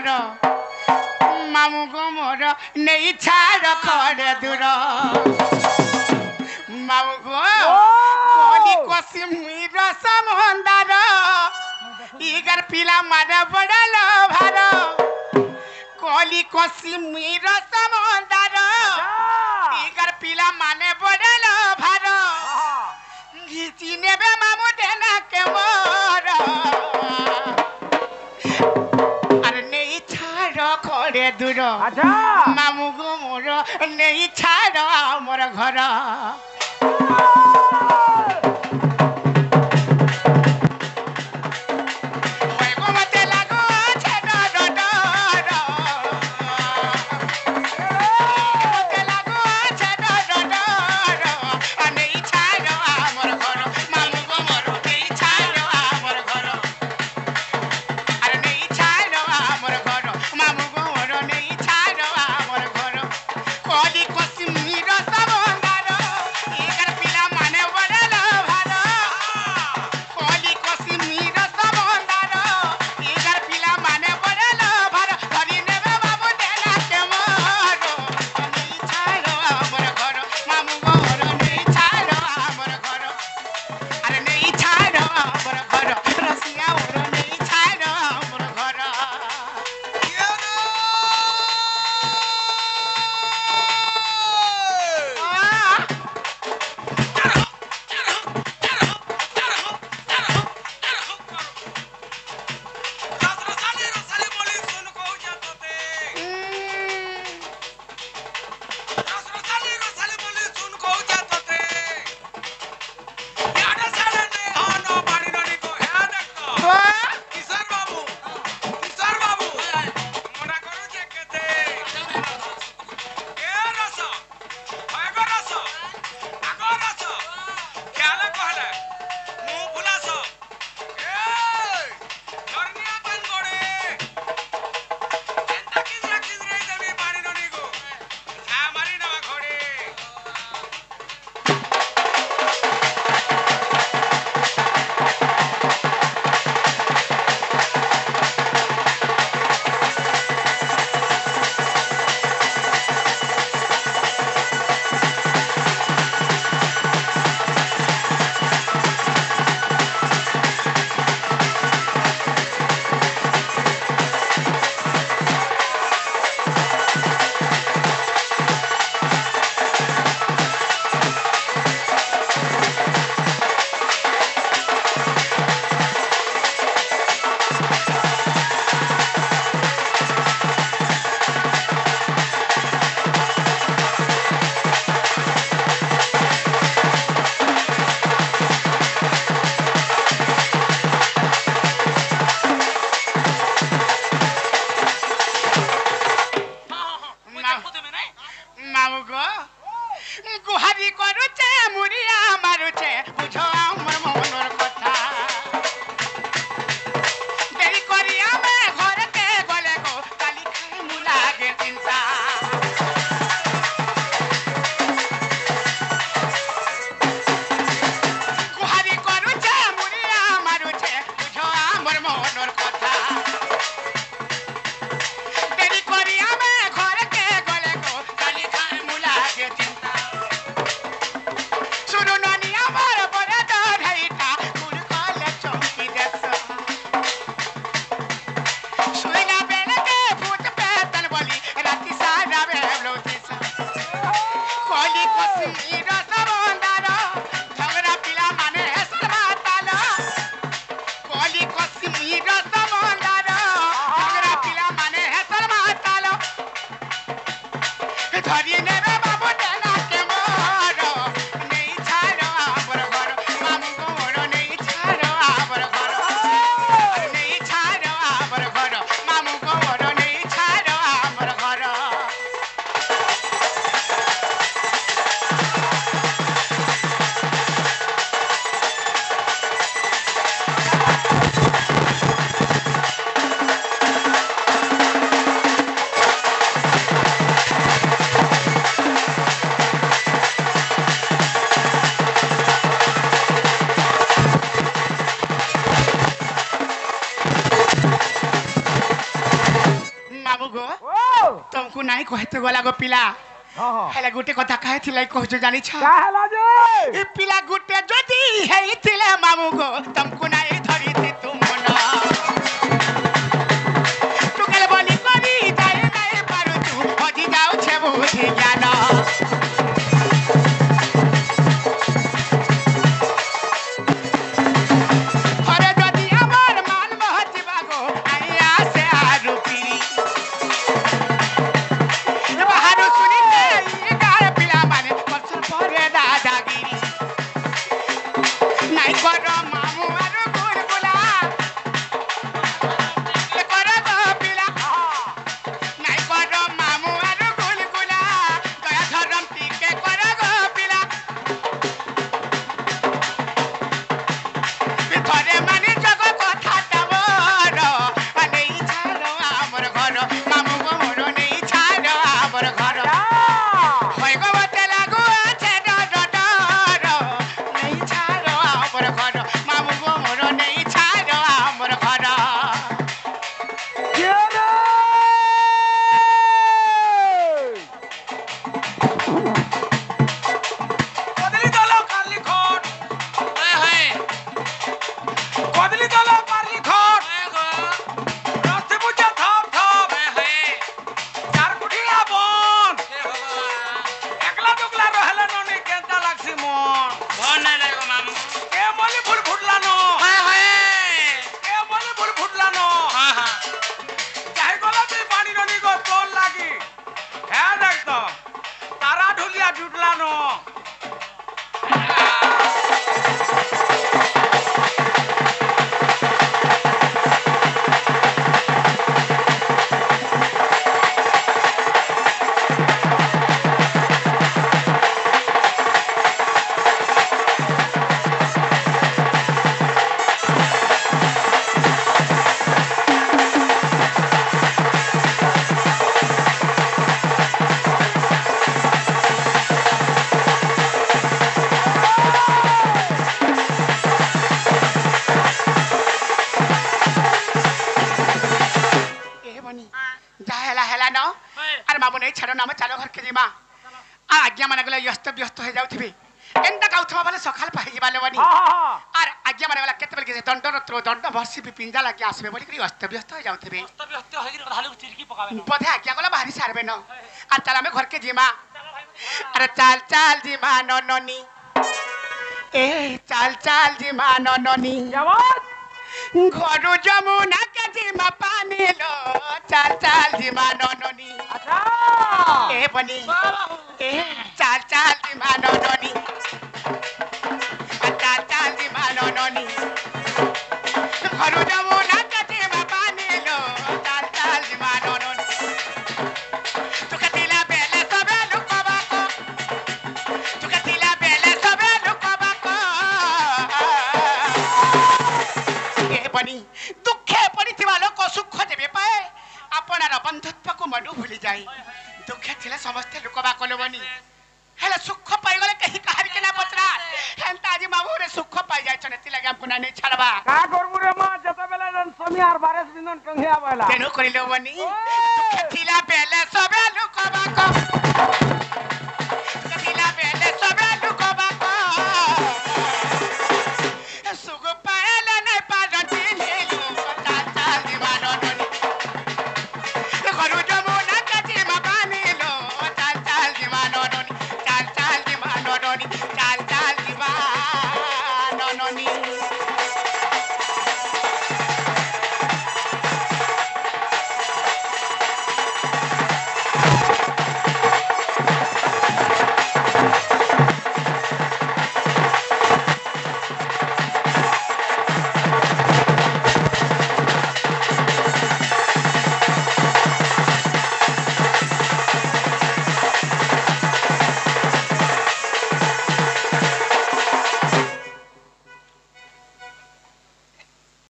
घर मामू गो मोर नहीं छाड़ खड़े दूर मामू गो कोली कश्मीर समंदर इगर पिला मारे बड़ल भार कोली कश्मीर समंदर इगर पिला माने बड़ल भार घिची नेबे मामू देना के मोर अरे नहीं छाड़ खड़े दूर मामू गो मोर नहीं छाड़ मोर घर कोली कश्मीर समंदर इगर पिला माने নাই কহতে গলা গো পিলা হেলা গুটে কথা কহেছিলাই কহছ জানিছ কাহলা যে এ পিলা গুটে যদি হেইতিলে মামু গো তমকু নাই ধরিতি তুমন টুকেল বলি করি যাই নাই পারু তু হজি যাউছে বুঝি জ্ঞান आज्ञा माने गला व्यस्त व्यस्त हो जाउथिबे एंता काउथवा बाले सखाल पाहि जिबाले बनी आर आज्ञा माने गला केते बेल के दंड रत्रो दंड भरसी भी पिंजा लागे आसबे बोली करी व्यस्त व्यस्त हो जाउथिबे व्यस्त व्यस्त होई धालु चिरकी पकावे न बधे आज्ञा गला बाहरी सारबे न आ चल हमें घर के जिमा अरे चाल चाल जिमा नननी ए चाल चाल जिमा नननी जवान घरु जमुना के जिमा पानी लो चाल चाल जिमा नननी अच्छा ए बनी ए चाल चाल जिमा नननी चाल चाल जिमा नननी घरु जमुना के जिमा पानी लो चाल चाल जिमा नननी तू कतिला बेले सबे लुकबा को तू कतिला बेले सबे लुकबा को ए बनी दुखे पड़िथिबा लोक सुख देबे पाए आपनार बंधुत्व को मडु भूली जाई दुखे थिले समस्त लुकबा कोलो बनी हेले सुख पाई गले कहि कहार के ना पचरा हेंता जी बाबू रे सुख पाई जाय छने ति लगे हमको ना नहीं छड़बा का करबु रे मां जते बेले जन समी आर बारिश बिंदन कंघे आवेला तेनो करिलो बनी दुखे थिला बेले सबे लुकबा को